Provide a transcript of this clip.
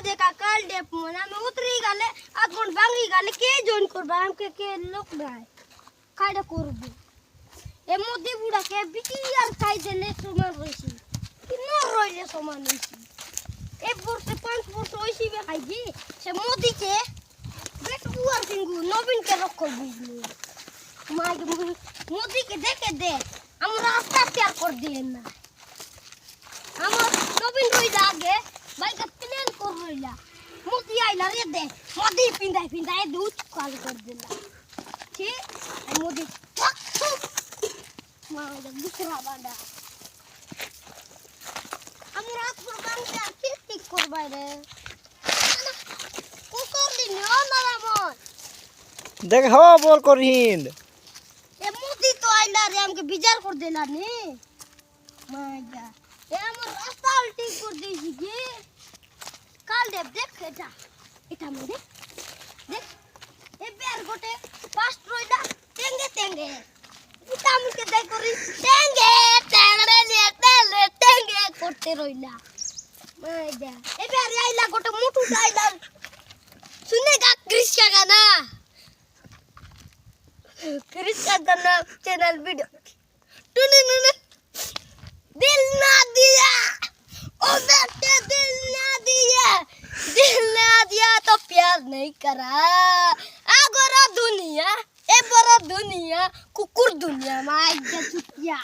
देखा काल डेप मना में उतरी गाले अकोन बांगी गाले के जॉइन करबा हमके के लोक गाय कायदा करबो ए मोदी बुढ़ा के बिटियार खाई देले समान रइसी कि न रइले समान रइसी एक वर्ष से 5 वर्ष होइसी बे खाई जी से मोदी के बेट बुआर सिंगु नवीन के रखो बुझलो माय मोदी के देखे दे हम रास्ता तैयार कर दिए ना हम नवीन रोई आगे भाई का प्लान कर रोइला मोदी आइला रे दे मोदी पिंदाई दूध काल कर देला ठीक मोदी मां दूसरा बांडा हम रात को काम से आके ठीक करबाय रे को कर दिन हो मारा मन देख हो बोल करहिन ए मोदी तो आइला रे हमके बिजार कर देला ने माया ए हम रास्ता उल्टी कर देसी के काल देख जा এটা মনে দেখ এ বের গোটে ফাস্ট রইলা টেঙ্গে এটা আমাকে দেখ করি টেঙ্গে করতে রইলা মাইদা এ বের আইলা গোটে মোটু আইলা শুনেগা কৃষ্ণা গানা কৃষ্ণা গানা চ্যানেল ভিডিও টুনি दिल ना दिया ओ बेटे दिल ना दिया तो प्यार नहीं करा आ गोरा दुनिया ए बड़ा दुनिया कुकुर दुनिया माय चुतिया